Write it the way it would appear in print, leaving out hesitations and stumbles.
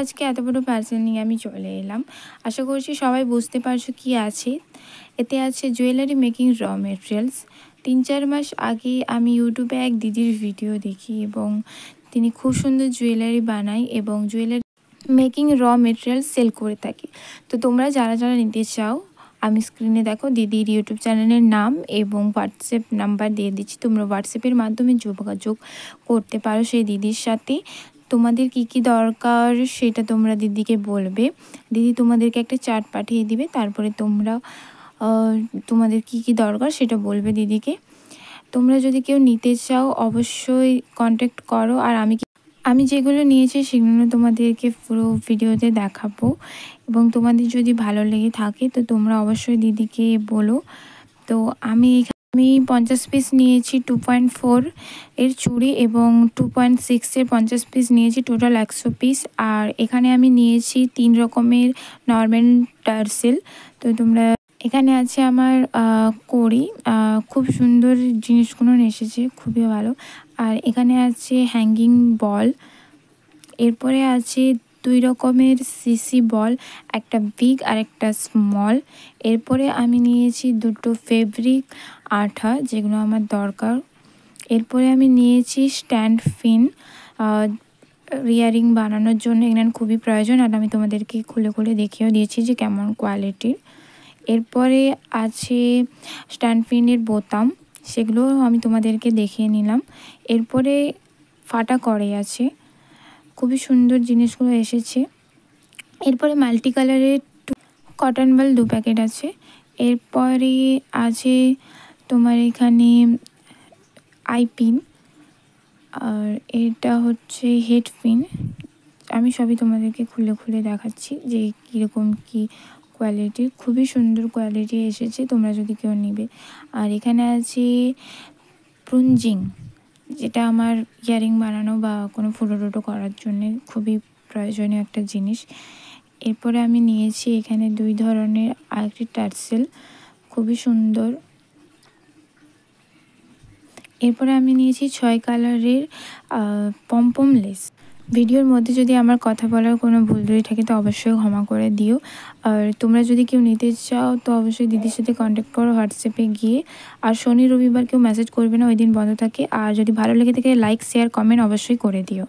আজকে এত বড় পার্সেল নিয়ে আমি চলে এলাম। আশা করছি সবাই বুঝতে পারছো কি আছে। এতে আছে জুয়েলারি মেকিং র মেটেরিয়ালস। 3-4 মাস আগে আমি ইউটিউবে এক দিদির ভিডিও দেখি এবং তিনি খুব সুন্দর জুয়েলারি বানায় এবং জুয়েলারি মেকিং র মেটেরিয়ালস সেল করে থাকে। তো তোমরা যারা যারা নিতে চাও, আমি স্ক্রিনে দেখো দিদির ইউটিউব চ্যানেলের নাম এবং হোয়াটসঅ্যাপ নাম্বার দিয়ে দিচ্ছি। তোমরা হোয়াটসঅ্যাপের মাধ্যমে যোগাযোগ করতে পারো সেই দিদির সাথে। তোমাদের কি কি দরকার সেটা তোমরা দিদিকে বলবে, দিদি তোমাদেরকে একটা চার্ট পাঠিয়ে দিবে। তারপরে তোমরা তোমাদের কি কি দরকার সেটা বলবে দিদিকে। তোমরা যদি কেউ নিতে চাও অবশ্যই কন্ট্যাক্ট করো। আর আমি যেগুলো নিয়েছি সেগুলো তোমাদেরকে পুরো ভিডিওতে দেখাবো এবং তোমাদের যদি ভালো লেগে থাকে তো তোমরা অবশ্যই দিদিকে বলো। তো আমি 50 পিস নিয়েছি 2.4 এর চুড়ি এবং 2.6 এর 50 পিস নিয়েছি, টোটাল 100 পিস। আর এখানে আমি নিয়েছি 3 রকমের নর্মাল টার্সেল। তো তোমরা এখানে আছে আমার কড়ি, খুব সুন্দর জিনিসগুলো এসেছে, খুবই ভালো। আর এখানে আছে হ্যাঙ্গিং বল, এরপরে আছে 2 রকমের সিসি বল, একটা বিগ আর একটা স্মল। এরপরে আমি নিয়েছি 2টো ফেব্রিক আঠা যেগুলো আমার দরকার। এরপরে আমি নিয়েছি স্ট্যান্ড ফিন ইয়ারিং বানানোর জন্য, এখানে খুবই প্রয়োজন আর আমি তোমাদেরকে খুলে খুলে দেখিয়েও দিয়েছি যে কেমন কোয়ালিটির। এরপরে আছে স্ট্যান্ড ফিনের বোতাম, সেগুলো আমি তোমাদেরকে দেখিয়ে নিলাম। এরপরে ফাটা কড়াই আছে, খুবই সুন্দর জিনিসগুলো এসেছে। এরপরে মাল্টি কালারের কটন বল 2 প্যাকেট আছে। এরপরে আছে তোমার এখানে আইপিন, আর এটা হচ্ছে হেড পিন। আমি সবই তোমাদেরকে খুলে খুলে দেখাচ্ছি যে কীরকম কী কোয়ালিটির, খুবই সুন্দর কোয়ালিটি এসেছে তোমরা যদি কেউ নিবে। আর এখানে আছে প্রুঞ্জিং, যেটা আমার ইয়ারিং বানানো বা কোনো ফটো টোটো করার জন্যে খুবই প্রয়োজনীয় একটা জিনিস। এরপরে আমি নিয়েছি এখানে 2 ধরনের আরেকটি টার্সেল, খুবই সুন্দর। এরপরে আমি নিয়েছি 6 কালারের পমপম লেস। ভিডিওর মধ্যে যদি আমার কথা বলার কোনো ভুল ত্রুটি থাকে তো অবশ্যই ক্ষমা করে দিও। আর তোমরা যদি কেউ নিতে চাও তো অবশ্যই দিদির সাথে কন্ট্যাক্ট করো হোয়াটসঅ্যাপে গিয়ে। আর শনি রবিবার কেউ মেসেজ করবে না, ওই দিন বন্ধ থাকে। আর যদি ভালো লেগে থাকে লাইক শেয়ার কমেন্ট অবশ্যই করে দিও।